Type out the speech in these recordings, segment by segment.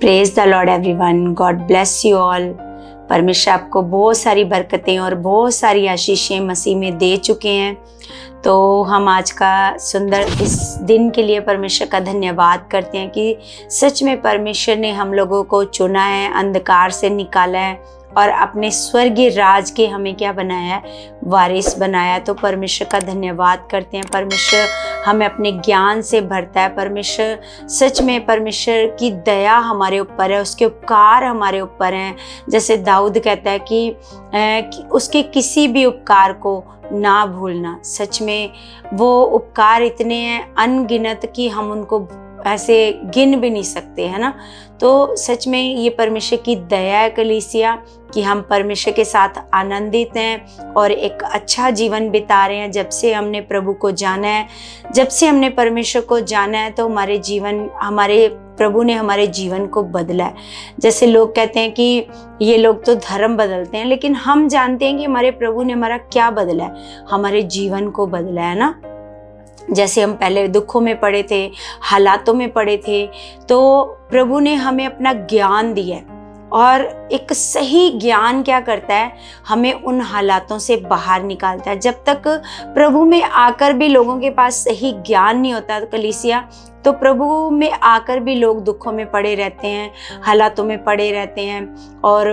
Praise the Lord everyone, God bless you all. परमेश्वर आपको बहुत सारी बरकतें और बहुत सारी आशीषें मसीह में दे चुके हैं। तो हम आज का सुंदर इस दिन के लिए परमेश्वर का धन्यवाद करते हैं कि सच में परमेश्वर ने हम लोगों को चुना है, अंधकार से निकाला है और अपने स्वर्गीय राज के हमें क्या बनाया है, वारिस बनाया। तो परमेश्वर का धन्यवाद करते हैं। परमेश्वर हमें अपने ज्ञान से भरता है। परमेश्वर सच में, परमेश्वर की दया हमारे ऊपर है, उसके उपकार हमारे ऊपर हैं। जैसे दाऊद कहता है कि उसके किसी भी उपकार को ना भूलना। सच में वो उपकार इतने हैं अनगिनत कि हम उनको ऐसे गिन भी नहीं सकते, है ना। तो सच में ये परमेश्वर की दया है कलीसिया कि हम परमेश्वर के साथ आनंदित हैं और एक अच्छा जीवन बिता रहे हैं। जब से हमने प्रभु को जाना है, जब से हमने परमेश्वर को जाना है, तो हमारे प्रभु ने हमारे जीवन को बदला है। जैसे लोग कहते हैं कि ये लोग तो धर्म बदलते हैं, लेकिन हम जानते हैं कि हमारे प्रभु ने हमारा क्या बदला है, हमारे जीवन को बदला है ना। जैसे हम पहले दुखों में पड़े थे, हालातों में पड़े थे, तो प्रभु ने हमें अपना ज्ञान दिया है और एक सही ज्ञान क्या करता है, हमें उन हालातों से बाहर निकालता है। जब तक प्रभु में आकर भी लोगों के पास सही ज्ञान नहीं होता तो कलीसिया, तो प्रभु में आकर भी लोग दुखों में पड़े रहते हैं, हालातों में पड़े रहते हैं और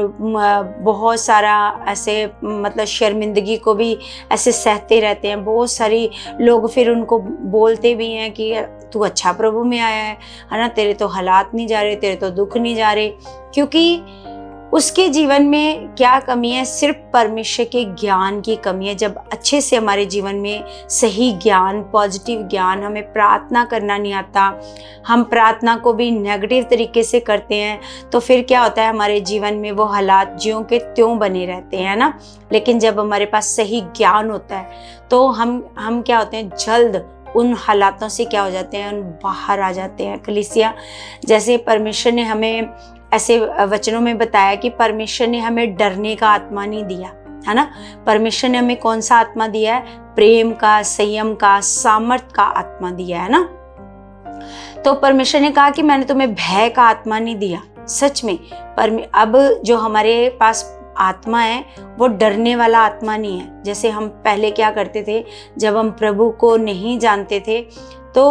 बहुत सारा ऐसे मतलब शर्मिंदगी को भी ऐसे सहते रहते हैं। बहुत सारी लोग फिर उनको बोलते भी हैं कि तू अच्छा प्रभु में आया है ना, तेरे तो हालात नहीं जा रहे, तेरे तो दुख नहीं जा रहे, क्योंकि उसके जीवन में क्या कमी है, सिर्फ परमेश्वर के ज्ञान की कमी है। जब अच्छे से हमारे जीवन में सही ज्ञान, पॉजिटिव ज्ञान, हमें प्रार्थना करना नहीं आता, हम प्रार्थना को भी नेगेटिव तरीके से करते हैं, तो फिर क्या होता है, हमारे जीवन में वो हालात ज्यों के त्यों बने रहते हैं ना। लेकिन जब हमारे पास सही ज्ञान होता है तो हम क्या होते हैं, जल्द उन हालातों से क्या हो जाते हैं, बाहर आ जाते हैं कलीसिया। जैसे परमेश्वर ने हमें ऐसे वचनों में बताया कि परमेश्वर ने हमें डरने का आत्मा नहीं दिया, है ना। परमेश्वर ने हमें कौन सा आत्मा दिया है, प्रेम का, संयम का, सामर्थ का आत्मा दिया है ना। तो परमेश्वर ने कहा कि मैंने तुम्हें भय का आत्मा नहीं दिया। सच में अब जो हमारे पास आत्मा है वो डरने वाला आत्मा नहीं है। जैसे हम पहले क्या करते थे, जब हम प्रभु को नहीं जानते थे तो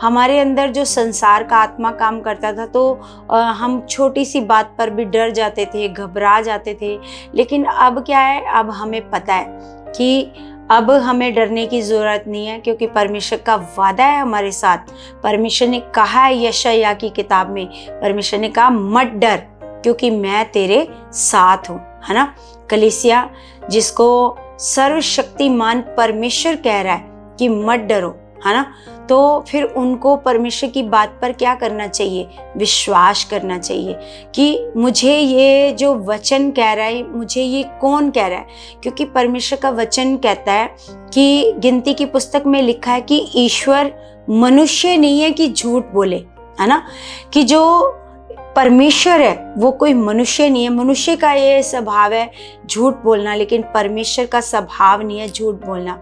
हमारे अंदर जो संसार का आत्मा काम करता था, तो हम छोटी सी बात पर भी डर जाते थे, घबरा जाते थे। लेकिन अब क्या है, अब हमें पता है कि अब हमें डरने की ज़रूरत नहीं है, क्योंकि परमेश्वर का वादा है हमारे साथ। परमेश्वर ने कहा है यशायाह की किताब में, परमेश्वर ने कहा मत डर क्योंकि मैं तेरे साथ हूँ, है ना। कलीसिया, जिसको सर्वशक्तिमान परमेश्वर कह रहा है कि मत डरो, है ना, तो फिर उनको परमेश्वर की बात पर क्या करना चाहिए, विश्वास करना चाहिए कि मुझे ये जो वचन कह रहा है, मुझे ये कौन कह रहा है। क्योंकि परमेश्वर का वचन कहता है कि गिनती की पुस्तक में लिखा है कि ईश्वर मनुष्य नहीं है कि झूठ बोले, है ना, कि जो परमेश्वर है वो कोई मनुष्य नहीं है। मनुष्य का ये स्वभाव है झूठ बोलना, लेकिन परमेश्वर का स्वभाव नहीं है झूठ बोलना।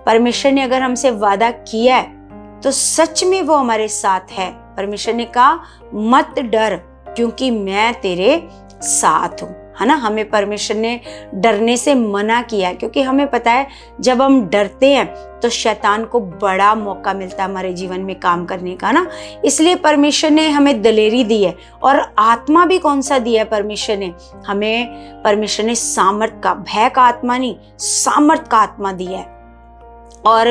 परमेश्वर ने अगर हमसे वादा किया है तो सच में वो हमारे साथ है। परमेश्वर ने कहा मत डर क्योंकि मैं तेरे साथ हूँ, है ना। हमें परमेश्वर ने डरने से मना किया, क्योंकि हमें पता है जब हम डरते हैं तो शैतान को बड़ा मौका मिलता है हमारे जीवन में काम करने का ना। इसलिए परमेश्वर ने हमें दलेरी दी है। और आत्मा भी कौन सा दिया है परमेश्वर ने हमें, परमेश्वर ने सामर्थ का, भय का आत्मा नहीं, सामर्थ का आत्मा दिया है। और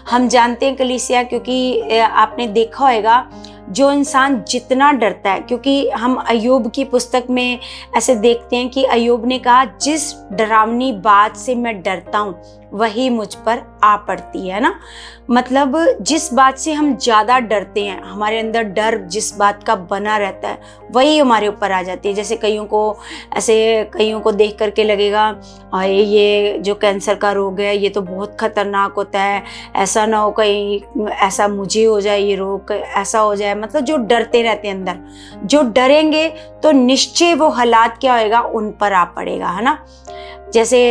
हम जानते हैं कलीसिया, क्योंकि आपने देखा होगा जो इंसान जितना डरता है, क्योंकि हम अय्यूब की पुस्तक में ऐसे देखते हैं कि अय्यूब ने कहा जिस डरावनी बात से मैं डरता हूँ वही मुझ पर आ पड़ती है ना। मतलब जिस बात से हम ज़्यादा डरते हैं, हमारे अंदर डर जिस बात का बना रहता है वही हमारे ऊपर आ जाती है। जैसे कईयों को देख करके लगेगा ये जो कैंसर का रोग है ये तो बहुत खतरनाक होता है, ऐसा ना हो कहीं ऐसा मुझे हो जाए, ये रोग ऐसा हो जाए। मतलब जो डरते रहते हैं अंदर, जो डरेंगे तो निश्चय वो हालात क्या होएगा, उन पर आ पड़ेगा, है ना। जैसे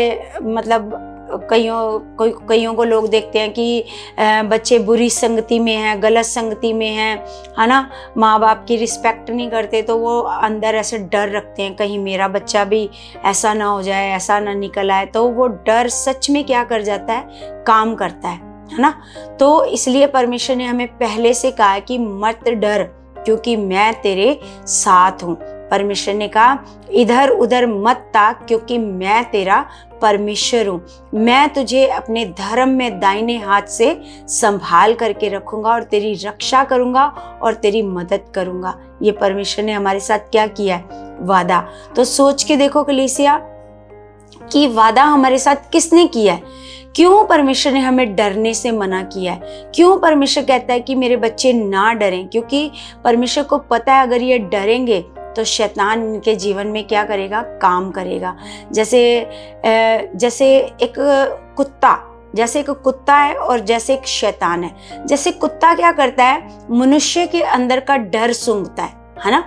मतलब कईयों को लोग देखते हैं कि बच्चे बुरी संगति में हैं, गलत संगति में हैं, है ना, माँ बाप की रिस्पेक्ट नहीं करते, तो वो अंदर ऐसे डर रखते हैं कहीं मेरा बच्चा भी ऐसा ना हो जाए, ऐसा ना निकल आए। तो वो डर सच में क्या कर जाता है, काम करता है ना। तो इसलिए परमेश्वर ने हमें पहले से कहा कि मत डर, क्योंकि मैं तेरे साथ हूँ। परमेश्वर ने कहा इधर उधर मत ताक, क्योंकि मैं तेरा परमेश्वर हूँ। मैं तुझे अपने धर्म में दाहिने हाथ से संभाल करके रखूंगा और तेरी रक्षा करूंगा और तेरी मदद करूंगा। ये परमेश्वर ने हमारे साथ क्या किया है, वादा। तो सोच के देखो कलीसिया कि वादा हमारे साथ किसने किया है। क्यों परमेश्वर ने हमें डरने से मना किया है, क्यों परमेश्वर कहता है कि मेरे बच्चे ना डरें, क्योंकि परमेश्वर को पता है अगर ये डरेंगे तो शैतान इनके जीवन में क्या करेगा, काम करेगा। जैसे एक कुत्ता है और जैसे एक शैतान है। जैसे कुत्ता क्या करता है, मनुष्य के अंदर का डर सूंघता है ना।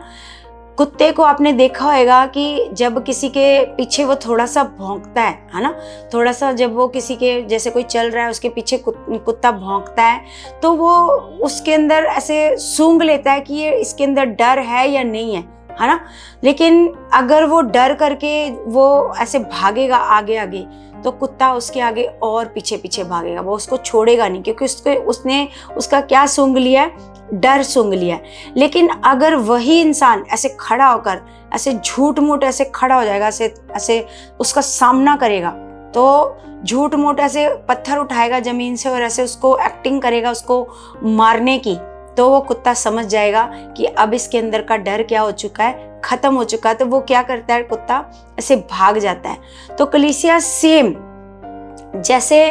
कुत्ते को आपने देखा होगा कि जब किसी के पीछे वो थोड़ा सा भौंकता है ना, थोड़ा सा जब वो किसी के जैसे कोई चल रहा है उसके पीछे कुत्ता भौंकता है, तो वो उसके अंदर ऐसे सूंघ लेता है कि ये इसके अंदर डर है या नहीं है ना। लेकिन अगर वो डर करके वो ऐसे भागेगा आगे आगे, तो कुत्ता उसके आगे और पीछे पीछे भागेगा, वो उसको छोड़ेगा नहीं, क्योंकि उसने उसका क्या सूंघ लिया है, डर सूंघ लिया है। लेकिन अगर वही इंसान ऐसे खड़ा होकर ऐसे झूठ मूठ ऐसे खड़ा हो जाएगा, ऐसे उसका सामना करेगा, तो झूठ मूठ ऐसे पत्थर उठाएगा जमीन से और ऐसे उसको एक्टिंग करेगा उसको मारने की, तो वो कुत्ता समझ जाएगा कि अब इसके अंदर का डर क्या हो चुका है, खत्म हो चुका है। तो वो क्या करता है, कुत्ता ऐसे भाग जाता है। तो कलीसिया सेम, जैसे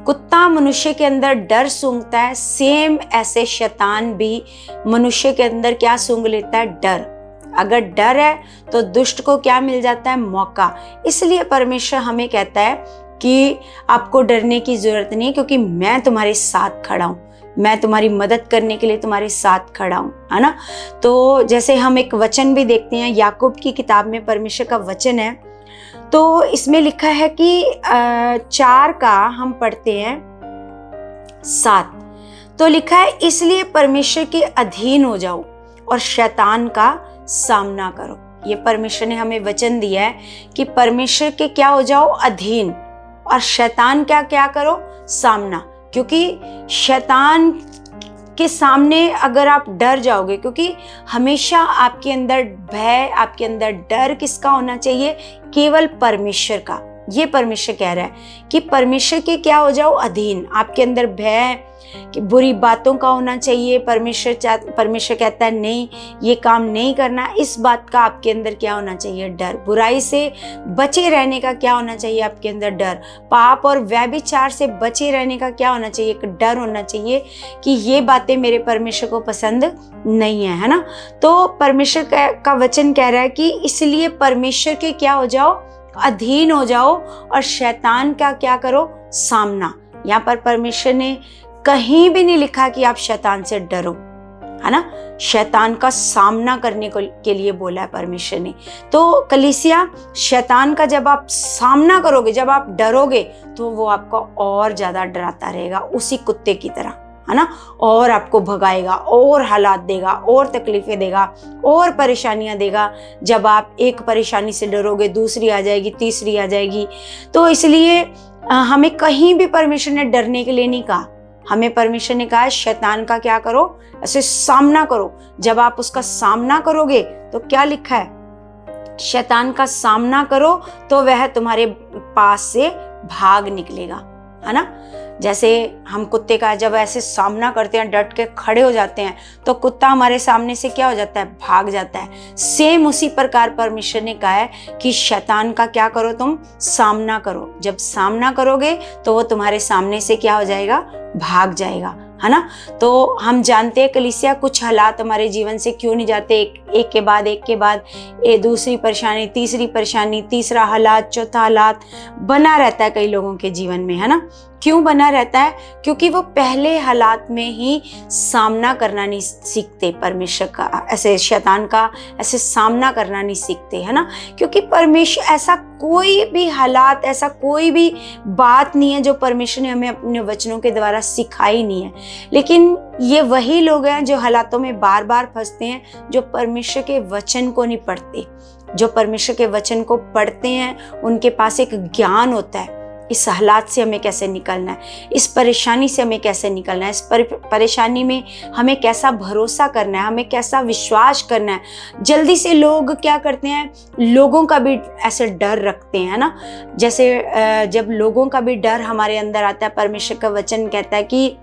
कुत्ता मनुष्य के अंदर डर सूंघता है, सेम ऐसे शैतान भी मनुष्य के अंदर क्या सूंघ लेता है, डर। अगर डर है तो दुष्ट को क्या मिल जाता है, मौका। इसलिए परमेश्वर हमें कहता है कि आपको डरने की जरूरत नहीं, क्योंकि मैं तुम्हारे साथ खड़ा हूं, मैं तुम्हारी मदद करने के लिए तुम्हारे साथ खड़ा हूं, है ना। तो जैसे हम एक वचन भी देखते हैं, याकूब की किताब में परमेश्वर का वचन है, तो इसमें लिखा है कि 4 का हम पढ़ते हैं 7, तो लिखा है इसलिए परमेश्वर के अधीन हो जाओ और शैतान का सामना करो। ये परमेश्वर ने हमें वचन दिया है कि परमेश्वर के क्या हो जाओ, अधीन, और शैतान क्या क्या करो, सामना। क्योंकि शैतान के सामने अगर आप डर जाओगे, क्योंकि हमेशा आपके अंदर भय, आपके अंदर डर किसका होना चाहिए, केवल परमेश्वर का। ये परमेश्वर कह रहा है कि परमेश्वर के क्या हो जाओ, अधीन। आपके अंदर भय कि बुरी बातों का होना चाहिए, परमेश्वर कहता है नहीं, ये काम नहीं करना, इस बात का आपके अंदर क्या होना चाहिए, डर। बुराई से बचे रहने का क्या होना चाहिए आपके अंदर, डर। पाप और व्यभिचार से बचे रहने का क्या होना चाहिए, एक डर होना चाहिए कि ये बातें मेरे परमेश्वर को पसंद नहीं है ना। तो परमेश्वर का वचन कह रहा है कि इसलिए परमेश्वर के क्या हो जाओ, अधीन हो जाओ और शैतान का क्या करो, सामना। यहाँ पर परमेश्वर ने कहीं भी नहीं लिखा कि आप शैतान से डरो, है ना। शैतान का सामना करने के लिए बोला है परमेश्वर ने। तो कलीसिया, शैतान का जब आप सामना करोगे, जब आप डरोगे, तो वो आपको और ज्यादा डराता रहेगा, उसी कुत्ते की तरह, है ना। और आपको भगाएगा, और हालात देगा, और तकलीफें देगा, और परेशानियां देगा। जब आप एक परेशानी से डरोगे, दूसरी आ जाएगी, तीसरी आ जाएगी। तो इसलिए हमें कहीं भी परमेश्वर ने डरने के लिए नहीं कहा। हमें परमेश्वर ने कहा है शैतान का क्या करो, ऐसे सामना करो। जब आप उसका सामना करोगे तो क्या लिखा है, शैतान का सामना करो तो वह तुम्हारे पास से भाग निकलेगा, है ना। जैसे हम कुत्ते का जब ऐसे सामना करते हैं, डट के खड़े हो जाते हैं, तो कुत्ता हमारे सामने से क्या हो जाता है, भाग जाता है। सेम उसी प्रकार परमेश्वर ने कहा है कि शैतान का क्या करो, तुम सामना करो। जब सामना करोगे तो वो तुम्हारे सामने से क्या हो जाएगा, भाग जाएगा, है ना। तो हम जानते हैं कलीसिया, कुछ हालात हमारे जीवन से क्यों नहीं जाते, एक के बाद ये दूसरी परेशानी, तीसरी परेशानी, तीसरा हालात, चौथा हालात बना रहता है कई लोगों के जीवन में, है ना। क्यों बना रहता है? क्योंकि वो पहले हालात में ही सामना करना नहीं सीखते परमेश्वर का, ऐसे शैतान का ऐसे सामना करना नहीं सीखते, है ना। क्योंकि परमेश्वर, ऐसा कोई भी हालात, ऐसा कोई भी बात नहीं है जो परमेश्वर ने हमें अपने वचनों के द्वारा सिखाई नहीं है। लेकिन ये वही लोग हैं जो हालातों में बार बार फंसते हैं, जो परमेश्वर के वचन को नहीं पढ़ते। जो परमेश्वर के वचन को पढ़ते हैं उनके पास एक ज्ञान होता है, इस हालात से हमें कैसे निकलना है, इस परेशानी से हमें कैसे निकलना है, इस परेशानी में हमें कैसा भरोसा करना है, हमें कैसा विश्वास करना है। जल्दी से लोग क्या करते हैं, लोगों का भी ऐसे डर रखते हैं, है ना। जैसे जब लोगों का भी डर हमारे अंदर आता है, परमेश्वर का वचन कहता है कि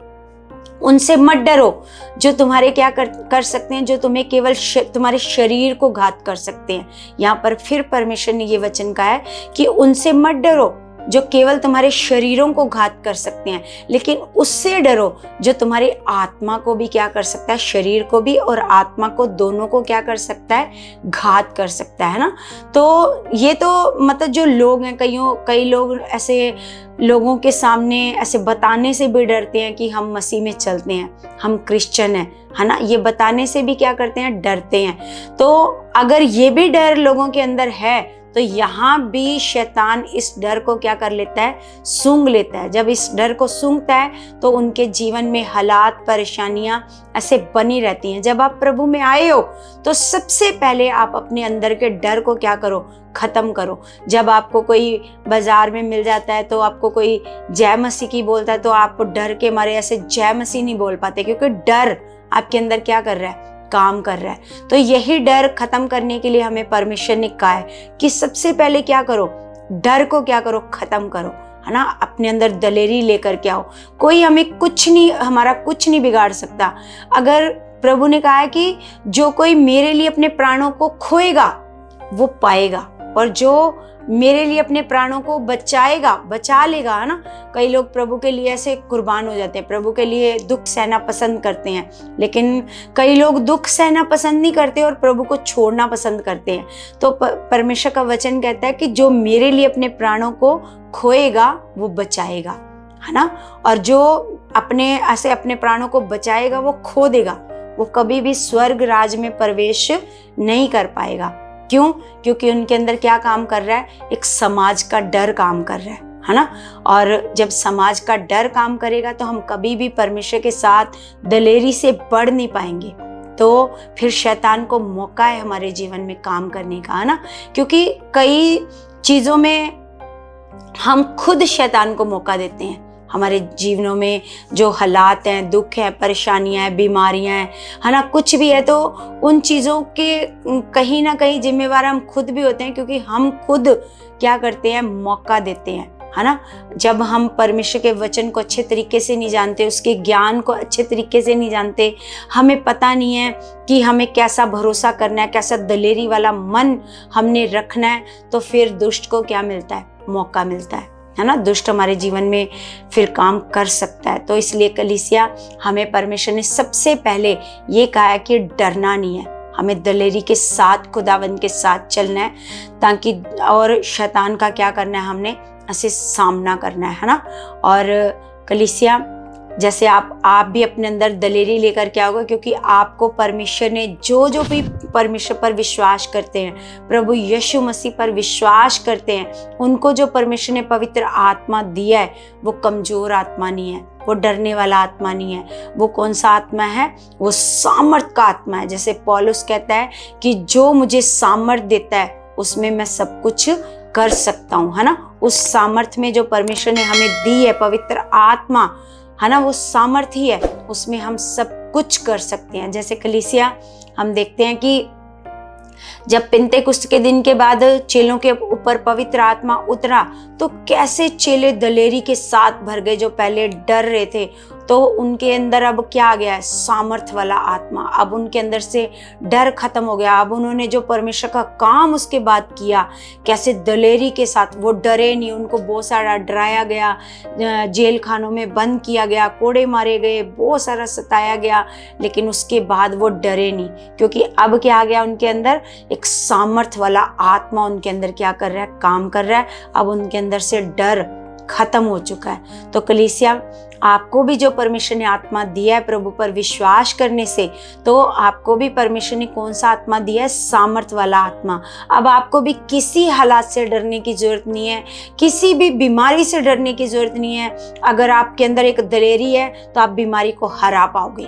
उनसे मत डरो जो तुम्हारे क्या कर सकते हैं, जो तुम्हें केवल तुम्हारे शरीर को घात कर सकते हैं। यहाँ पर फिर परमेश्वर ने ये वचन कहा है कि उनसे मत डरो जो केवल तुम्हारे शरीरों को घात कर सकते हैं, लेकिन उससे डरो जो तुम्हारी आत्मा को भी क्या कर सकता है, शरीर को भी और आत्मा को, दोनों को क्या कर सकता है, घात कर सकता है ना। तो ये तो मतलब जो लोग हैं, कई लोग ऐसे लोगों के सामने ऐसे बताने से भी डरते हैं कि हम मसीह में चलते हैं, हम क्रिश्चियन हैं, है ना। ये बताने से भी क्या करते हैं, डरते हैं। तो अगर ये भी डर लोगों के अंदर है तो यहाँ भी शैतान इस डर को क्या कर लेता है, सूंघ लेता है। जब इस डर को सूंघता है तो उनके जीवन में हालात, परेशानियां ऐसे बनी रहती हैं। जब आप प्रभु में आए हो तो सबसे पहले आप अपने अंदर के डर को क्या करो, खत्म करो। जब आपको कोई बाजार में मिल जाता है तो आपको कोई जय मसीह की बोलता है तो आप डर के मारे ऐसे जय मसीह नहीं बोल पाते, क्योंकि डर आपके अंदर क्या कर रहा है, काम कर रहा है। तो यही डर खत्म करने के लिए हमें परमेश्वर ने कहा है कि सबसे पहले क्या करो, डर को क्या करो, खत्म करो, है ना। अपने अंदर दलेरी लेकर के आओ। कोई हमें हमारा कुछ नहीं बिगाड़ सकता। अगर प्रभु ने कहा है कि जो कोई मेरे लिए अपने प्राणों को खोएगा वो पाएगा, और जो मेरे लिए अपने प्राणों को बचा लेगा, है ना। कई लोग प्रभु के लिए ऐसे कुर्बान हो जाते हैं, प्रभु के लिए दुख सहना पसंद करते हैं, लेकिन कई लोग दुख सहना पसंद नहीं करते और प्रभु को छोड़ना पसंद करते हैं। तो परमेश्वर का वचन कहता है कि जो मेरे लिए अपने प्राणों को खोएगा वो बचाएगा, है ना। और जो अपने प्राणों को बचाएगा वो खो देगा, वो कभी भी स्वर्ग राज में प्रवेश नहीं कर पाएगा। क्यों? क्योंकि उनके अंदर क्या काम कर रहा है, एक समाज का डर काम कर रहा है ना। और जब समाज का डर काम करेगा तो हम कभी भी परमेश्वर के साथ दलेरी से बढ़ नहीं पाएंगे। तो फिर शैतान को मौका है हमारे जीवन में काम करने का, है ना। क्योंकि कई चीजों में हम खुद शैतान को मौका देते हैं। हमारे जीवनों में जो हालात हैं, दुख है, परेशानियां हैं, बीमारियां हैं, है ना, कुछ भी है, तो उन चीज़ों के कहीं ना कहीं जिम्मेवार हम खुद भी होते हैं, क्योंकि हम खुद क्या करते हैं, मौका देते हैं, है ना। जब हम परमेश्वर के वचन को अच्छे तरीके से नहीं जानते, उसके ज्ञान को अच्छे तरीके से नहीं जानते, हमें पता नहीं है कि हमें कैसा भरोसा करना है, कैसा दलेरी वाला मन हमने रखना है, तो फिर दुष्ट को क्या मिलता है, मौका मिलता है ना। दुष्ट हमारे जीवन में फिर काम कर सकता है। तो इसलिए कलीसिया, हमें परमेश्वर ने सबसे पहले ये कहा है कि डरना नहीं है, हमें दलेरी के साथ, खुदावंद के साथ चलना है, ताकि और शैतान का क्या करना है, हमने ऐसे सामना करना है ना। और कलीसिया, जैसे आप भी अपने अंदर दलेरी लेकर के आओगे, क्योंकि आपको परमेश्वर ने जो भी परमेश्वर पर विश्वास करते हैं, प्रभु यीशु मसीह पर विश्वास करते हैं, उनको जो परमेश्वर ने पवित्र आत्मा दिया है वो कमजोर आत्मा नहीं है, वो डरने वाला आत्मा नहीं है। वो कौन सा आत्मा है, वो सामर्थ का आत्मा है। जैसे पौलुस कहता है कि जो मुझे सामर्थ देता है उसमें मैं सब कुछ कर सकता हूँ, है ना। उस सामर्थ में जो परमेश्वर ने हमें दी है, पवित्र आत्मा, है ना, वो सामर्थ्य ही है, उसमें हम सब कुछ कर सकते हैं। जैसे कलीसिया, हम देखते हैं कि जब पिन्तेकुस्त के दिन के बाद चेलों के ऊपर पवित्र आत्मा उतरा तो कैसे चेले दलेरी के साथ भर गए। जो पहले डर रहे थे तो उनके अंदर अब क्या आ गया है, सामर्थ वाला आत्मा। अब उनके अंदर से डर खत्म हो गया। अब उन्होंने जो परमेश्वर का काम उसके बाद किया, कैसे दलेरी के साथ, वो डरे नहीं। उनको बहुत सारा डराया गया, जेल खानों में बंद किया गया, कोड़े मारे गए, बहुत सारा सताया गया, लेकिन उसके बाद वो डरे नहीं, क्योंकि अब क्या आ गया उनके अंदर, एक सामर्थ वाला आत्मा उनके अंदर क्या कर रहा है, काम कर रहा है। अब उनके अंदर से डर खत्म हो चुका है। तो कलीसिया, आपको भी जो परमेश्वर ने आत्मा दिया है प्रभु पर विश्वास करने से, तो आपको भी परमेश्वर ने कौन सा आत्मा दिया है? सामर्थ वाला आत्मा। अब आपको भी किसी हालात से डरने की जरूरत नहीं है, किसी भी बीमारी से डरने की जरूरत नहीं है। अगर आपके अंदर एक दिलेरी है तो आप बीमारी को हरा पाओगे।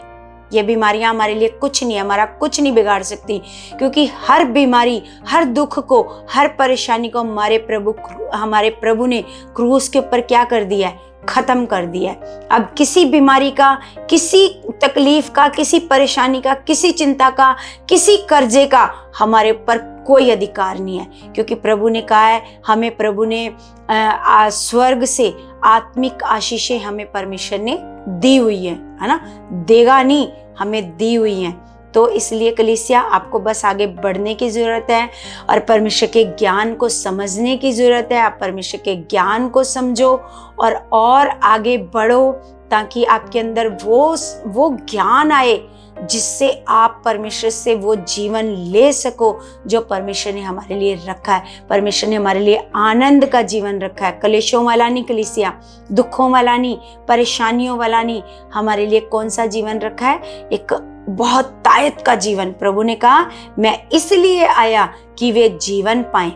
ये बीमारियां हमारे लिए कुछ नहीं है, हमारा कुछ नहीं बिगाड़ सकती, क्योंकि हर बीमारी, हर दुख को, हर परेशानी को हमारे प्रभु ने क्रूस के ऊपर क्या कर दिया है? खत्म कर दिया है। अब किसी बीमारी का, किसी तकलीफ का, किसी परेशानी का, किसी चिंता का, किसी कर्जे का हमारे ऊपर कोई अधिकार नहीं है, क्योंकि प्रभु ने कहा है, हमें प्रभु ने स्वर्ग से आत्मिक आशीषें हमें परमेश्वर ने दी हुई है ना, देगा नहीं, हमें दी हुई है। तो इसलिए कलीसिया, आपको बस आगे बढ़ने की जरूरत है और परमेश्वर के ज्ञान को समझने की जरूरत है। आप परमेश्वर के ज्ञान को समझो और आगे बढ़ो, ताकि आपके अंदर वो ज्ञान आए जिससे आप परमेश्वर से वो जीवन ले सको जो परमेश्वर ने हमारे लिए रखा है। परमेश्वर ने हमारे लिए आनंद का जीवन रखा है, कलेशों वाला नहीं कलीसिया, दुखों वाला नहीं, परेशानियों वाला नहीं। हमारे लिए कौन सा जीवन रखा है? एक बहुत तायत का जीवन। प्रभु ने कहा, मैं इसलिए आया कि वे जीवन पाएं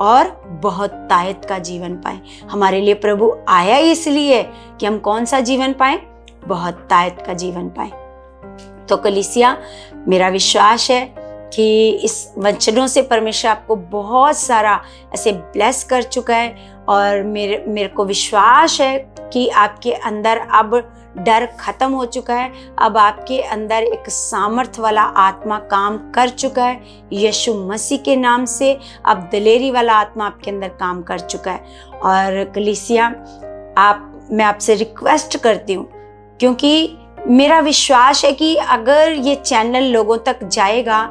और बहुत तायत का जीवन पाएं। हमारे लिए प्रभु आया इसलिए कि हम कौन सा जीवन पाएं? बहुत तायत का जीवन पाएं। तो कलीसिया, मेरा विश्वास है कि इस वचनों से परमेश्वर आपको बहुत सारा ऐसे ब्लेस कर चुका है, और मेरे को विश्वास है कि आपके अंदर अब डर खत्म हो चुका है। अब आपके अंदर एक सामर्थ वाला आत्मा काम कर चुका है यीशु मसीह के नाम से। अब दिलेरी वाला आत्मा आपके अंदर काम कर चुका है। और कलीसिया, मैं आपसे रिक्वेस्ट करती हूँ, क्योंकि मेरा विश्वास है कि अगर ये चैनल लोगों तक जाएगा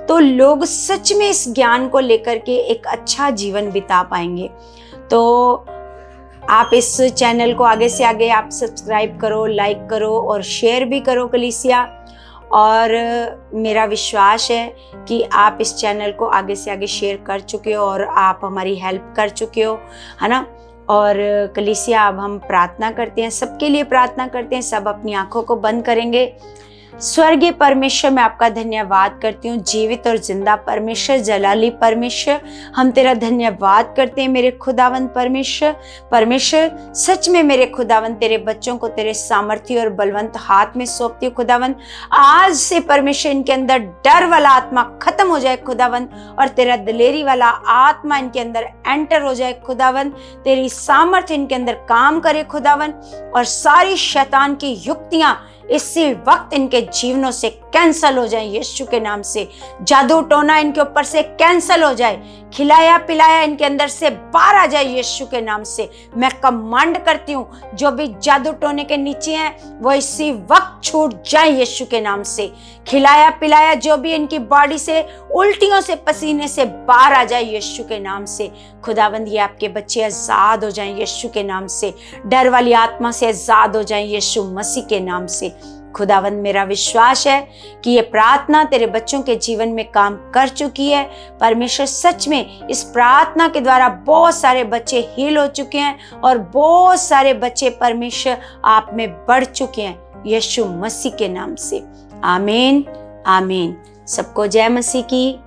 तो लोग सच में इस ज्ञान को लेकर के एक अच्छा जीवन बिता पाएंगे। तो आप इस चैनल को आगे से आगे आप सब्सक्राइब करो, लाइक करो और शेयर भी करो कलीसिया। और मेरा विश्वास है कि आप इस चैनल को आगे से आगे शेयर कर चुके हो और आप हमारी हेल्प कर चुके हो, है ना। और कलीसिया, अब हम प्रार्थना करते हैं, सबके लिए प्रार्थना करते हैं। सब अपनी आंखों को बंद करेंगे। स्वर्गीय परमेश्वर, मैं आपका धन्यवाद करती हूँ, जीवित और जिंदा परमेश्वर, जलाली परमेश्वर, हम तेरा धन्यवाद करते हैं मेरे खुदावंद परमेश्वर। सच में मेरे खुदावंद, तेरे बच्चों को तेरे सामर्थ्य और बलवंत हाथ में सौंपती हूँ खुदावंद। आज से परमेश्वर इनके अंदर डर वाला आत्मा खत्म हो जाए खुदावंद, और तेरा दिलेरी वाला आत्मा इनके अंदर एंटर हो जाए खुदावंद। तेरी सामर्थ्य इनके अंदर काम करे खुदावंद, और सारी शैतान की युक्तियां इसी वक्त इनके जीवनों से कैंसल हो जाए यीशु के नाम से। जादू टोना इनके ऊपर से कैंसल हो जाए, खिलाया पिलाया इनके अंदर से बाहर आ जाए यीशु के नाम से। मैं कमांड करती हूँ, जो भी जादू टोने के नीचे हैं वो इसी वक्त छूट जाए यीशु के नाम से। खिलाया पिलाया जो भी इनकी बॉडी से, उल्टियों से, पसीने से बाहर आ जाए यीशु के नाम से। खुदावंद, ये आपके बच्चे आजाद हो जाएं यीशु के नाम से, डर वाली आत्मा से आजाद हो जाएं यीशु मसीह के नाम से। खुदावंद, मेरा विश्वास है कि ये प्रार्थना तेरे बच्चों के जीवन में काम कर चुकी है परमेश्वर। सच में इस प्रार्थना के द्वारा बहुत सारे बच्चे हील हो चुके हैं और बहुत सारे बच्चे परमेश्वर आप में बढ़ चुके हैं यीशु मसीह के नाम से। आमीन आमीन। सबको जय मसीह की।